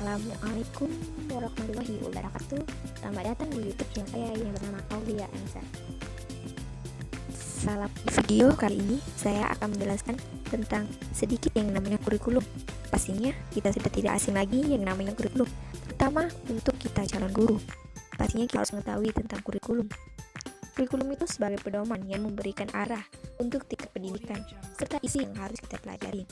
Assalamualaikum warahmatullahi wabarakatuh. Selamat datang di YouTube channel saya yang bernama Aulia Ansa. Salam video kali ini saya akan menjelaskan tentang sedikit yang namanya kurikulum. Pastinya kita sudah tidak asing lagi yang namanya kurikulum, terutama untuk kita calon guru. Pastinya kita harus mengetahui tentang kurikulum. Kurikulum itu sebagai pedoman yang memberikan arah untuk tingkat pendidikan serta isi yang harus kita pelajari.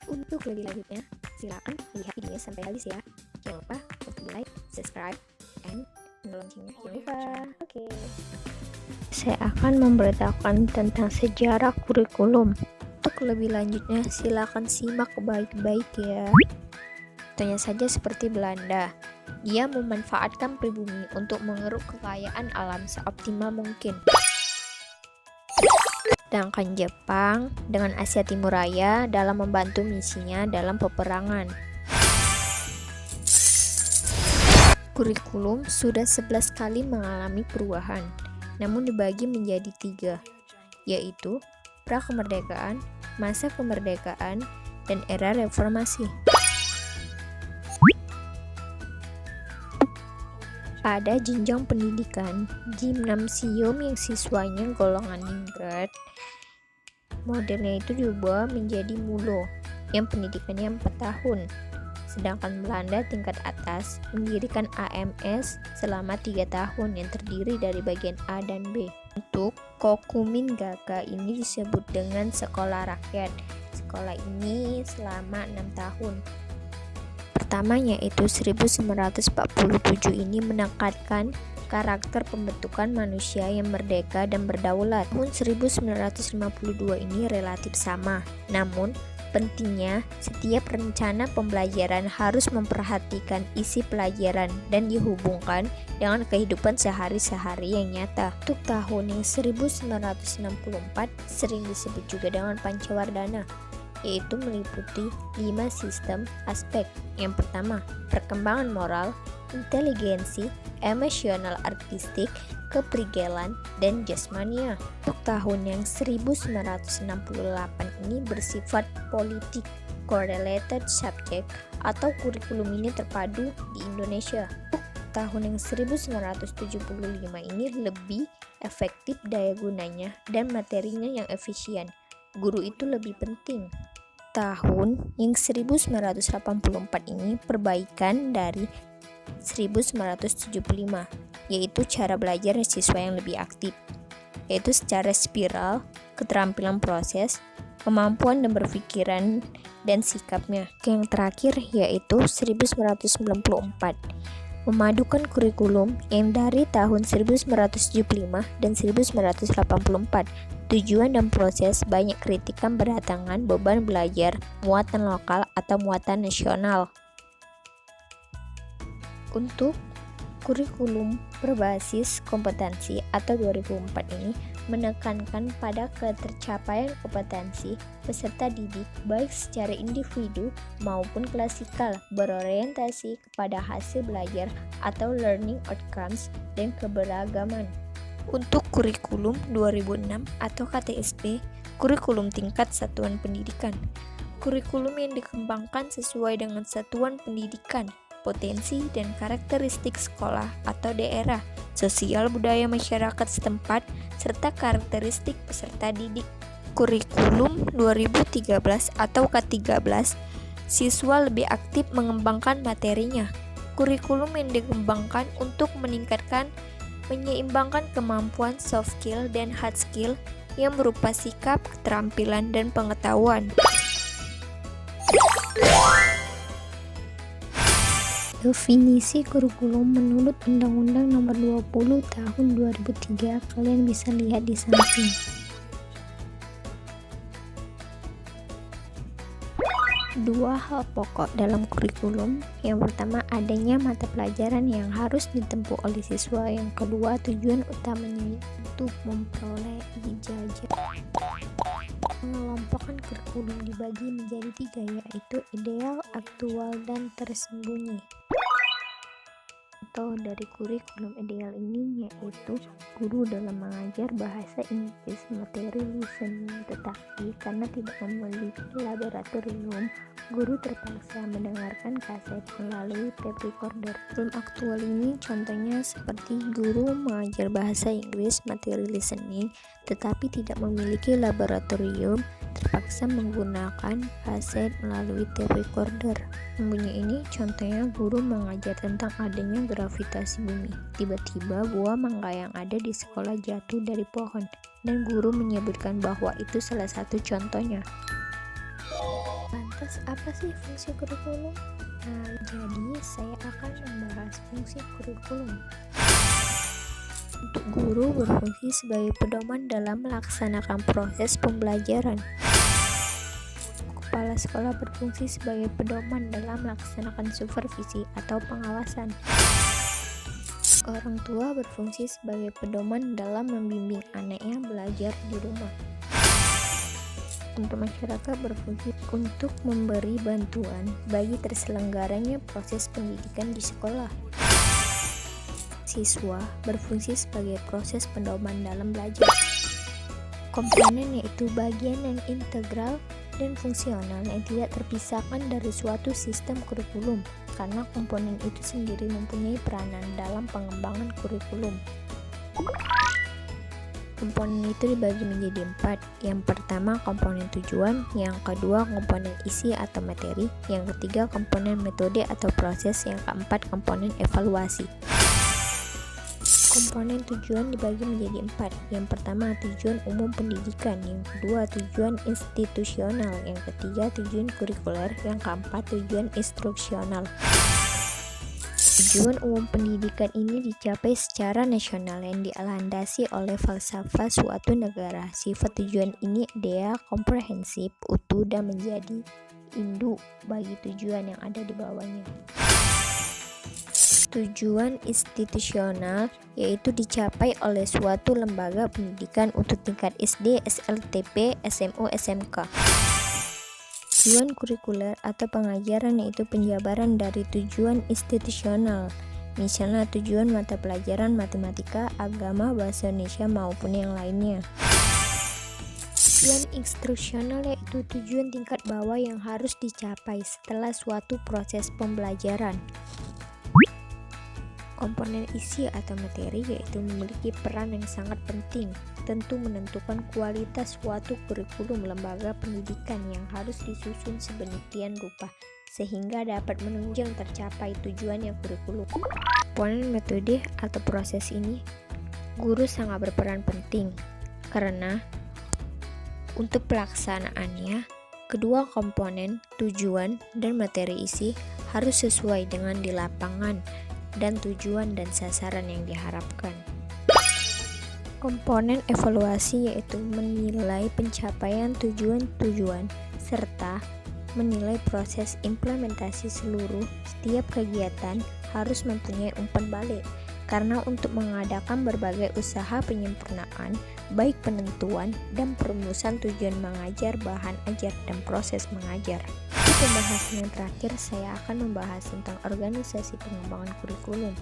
Untuk lebih lanjutnya, silakan lihat videonya sampai habis ya. Jangan lupa untuk like, subscribe, and loncengnya. Jangan lupa. Oke. Saya akan memberitakan tentang sejarah kurikulum. Untuk lebih lanjutnya, silakan simak baik-baik ya. Contohnya saja seperti Belanda. Dia memanfaatkan pribumi untuk mengeruk kekayaan alam seoptimal mungkin. Sedangkan Jepang dengan Asia Timur Raya dalam membantu misinya dalam peperangan. Kurikulum sudah 11 kali mengalami perubahan, namun dibagi menjadi 3, yaitu pra-kemerdekaan, masa kemerdekaan, dan era reformasi. Pada jenjang pendidikan, gimnasium yang siswanya golongan ningrat, modelnya itu diubah menjadi mulo yang pendidikannya 4 tahun. Sedangkan Belanda tingkat atas mendirikan AMS selama 3 tahun yang terdiri dari bagian A dan B. Untuk Kokumin Gaga ini disebut dengan sekolah rakyat. Sekolah ini selama 6 tahun. Pertamanya yaitu 1947 ini menekankan karakter pembentukan manusia yang merdeka dan berdaulat. Tahun 1952 ini relatif sama. Namun, pentingnya setiap rencana pembelajaran harus memperhatikan isi pelajaran dan dihubungkan dengan kehidupan sehari-hari yang nyata. Untuk tahun yang 1964 sering disebut juga dengan Pancawardana, yaitu meliputi 5 sistem aspek. Yang pertama, perkembangan moral, inteligensi, emosional artistik, keprigelan, dan jasmania. Untuk tahun yang 1968 ini bersifat politik, correlated subject atau kurikulum ini terpadu di Indonesia. Untuk tahun yang 1975 ini lebih efektif daya gunanya dan materinya yang efisien. Guru itu lebih penting. Tahun yang 1984 ini perbaikan dari 1975, yaitu cara belajar siswa yang lebih aktif, yaitu secara spiral, keterampilan proses, kemampuan dan berpikiran, dan sikapnya. Yang terakhir yaitu 1994, memadukan kurikulum yang dari tahun 1975 dan 1984. Tujuan dan proses banyak kritikan berdatangan beban belajar, muatan lokal atau muatan nasional. Untuk kurikulum berbasis kompetensi atau 2004 ini menekankan pada ketercapaian kompetensi peserta didik baik secara individu maupun klasikal, berorientasi kepada hasil belajar atau learning outcomes dan keberagaman. Untuk kurikulum 2006 atau KTSP, kurikulum tingkat satuan pendidikan. Kurikulum yang dikembangkan sesuai dengan satuan pendidikan, potensi dan karakteristik sekolah atau daerah, sosial budaya masyarakat setempat, serta karakteristik peserta didik. Kurikulum 2013 atau K13, siswa lebih aktif mengembangkan materinya. Kurikulum yang dikembangkan untuk menyeimbangkan kemampuan soft skill dan hard skill yang berupa sikap, keterampilan, dan pengetahuan. Definisi kurikulum menurut Undang-Undang Nomor 20 Tahun 2003, kalian bisa lihat di samping. Dua hal pokok dalam kurikulum. Yang pertama, adanya mata pelajaran yang harus ditempuh oleh siswa. Yang kedua, tujuan utamanya untuk memperoleh ijazah. Mengelompokkan kurikulum dibagi menjadi 3, yaitu ideal, aktual, dan tersembunyi. Contoh dari kurikulum ideal ini yaitu guru dalam mengajar bahasa Inggris materi listening, tetapi karena tidak memiliki laboratorium, guru terpaksa mendengarkan kaset melalui tape recorder. Film aktual ini contohnya seperti guru mengajar bahasa Inggris materi listening tetapi tidak memiliki laboratorium, terpaksa menggunakan kaset melalui tape recorder. Sesungguhnya ini contohnya guru mengajar tentang adanya gravitasi bumi. Tiba-tiba buah mangga yang ada di sekolah jatuh dari pohon dan guru menyebutkan bahwa itu salah satu contohnya. Lantas apa sih fungsi kurikulum? Jadi saya akan membahas fungsi kurikulum. Untuk guru berfungsi sebagai pedoman dalam melaksanakan proses pembelajaran. Kepala sekolah berfungsi sebagai pedoman dalam melaksanakan supervisi atau pengawasan. Orang tua berfungsi sebagai pedoman dalam membimbing anaknya belajar di rumah. Untuk masyarakat berfungsi untuk memberi bantuan bagi terselenggaranya proses pendidikan di sekolah. Siswa berfungsi sebagai proses pedoman dalam belajar. Komponen yaitu bagian yang integral dan fungsional yang tidak terpisahkan dari suatu sistem kurikulum, karena komponen itu sendiri mempunyai peranan dalam pengembangan kurikulum. Komponen itu dibagi menjadi 4. Yang pertama komponen tujuan, yang kedua komponen isi atau materi, yang ketiga komponen metode atau proses, yang keempat komponen evaluasi. Komponen tujuan dibagi menjadi 4. Yang pertama tujuan umum pendidikan, yang kedua tujuan institusional, yang ketiga tujuan kurikuler, yang keempat tujuan instruksional. Tujuan umum pendidikan ini dicapai secara nasional yang dilandasi oleh falsafah suatu negara. Sifat tujuan ini dia komprehensif, utuh, dan menjadi induk bagi tujuan yang ada di bawahnya. Tujuan institusional yaitu dicapai oleh suatu lembaga pendidikan untuk tingkat SD, SLTP, SMU, SMK. Tujuan kurikuler atau pengajaran yaitu penjabaran dari tujuan institusional, misalnya tujuan mata pelajaran matematika, agama, bahasa Indonesia maupun yang lainnya. Tujuan instruksional yaitu tujuan tingkat bawah yang harus dicapai setelah suatu proses pembelajaran. Komponen isi atau materi yaitu memiliki peran yang sangat penting, tentu menentukan kualitas suatu kurikulum lembaga pendidikan yang harus disusun sedemikian rupa sehingga dapat menunjang tercapai tujuannya kurikulum. Komponen metode atau proses ini, guru sangat berperan penting karena untuk pelaksanaannya kedua komponen tujuan dan materi isi harus sesuai dengan di lapangan dan tujuan dan sasaran yang diharapkan. Komponen evaluasi yaitu menilai pencapaian tujuan-tujuan serta menilai proses implementasi seluruh setiap kegiatan harus mempunyai umpan balik, karena untuk mengadakan berbagai usaha penyempurnaan baik penentuan dan perumusan tujuan mengajar, bahan ajar, dan proses mengajar. Di pembahasan yang terakhir saya akan membahas tentang organisasi pengembangan kurikulum.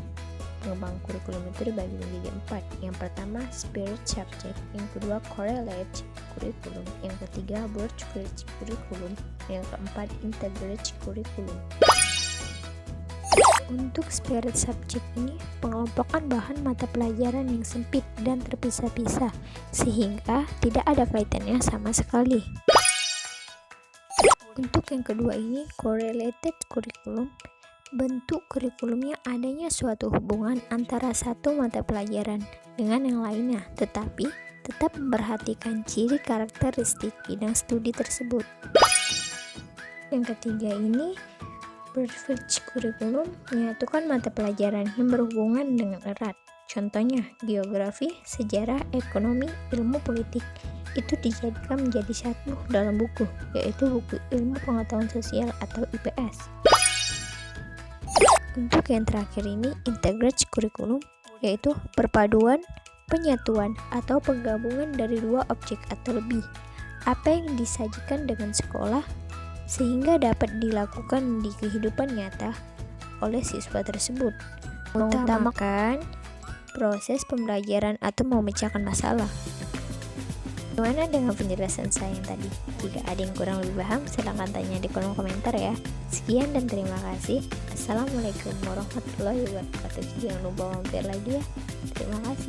Pengembangan kurikulum itu dibagi menjadi 4. Yang pertama spirit subject, yang kedua correlate kurikulum, yang ketiga broad kurikulum, yang keempat integrated kurikulum. Untuk spirit subject ini pengelompokan bahan mata pelajaran yang sempit dan terpisah-pisah sehingga tidak ada kaitannya sama sekali. Untuk yang kedua ini correlated kurikulum, bentuk kurikulumnya adanya suatu hubungan antara satu mata pelajaran dengan yang lainnya, tetapi tetap memperhatikan ciri karakteristik bidang studi tersebut. Yang ketiga ini Perfect kurikulum menyatukan mata pelajaran yang berhubungan dengan erat. Contohnya, geografi, sejarah, ekonomi, ilmu politik itu dijadikan menjadi satu dalam buku, yaitu buku ilmu pengetahuan sosial atau IPS. Untuk yang terakhir ini, integrated kurikulum, yaitu perpaduan, penyatuan, atau penggabungan dari dua objek atau lebih. Apa yang disajikan dengan sekolah sehingga dapat dilakukan di kehidupan nyata oleh siswa tersebut, mengutamakan proses pembelajaran atau memecahkan masalah. Gimana dengan penjelasan saya yang tadi? Jika ada yang kurang lebih paham, silahkan tanya di kolom komentar ya. Sekian dan terima kasih. Assalamualaikum warahmatullahi wabarakatuh. Jangan lupa mampir lagi ya. Terima kasih.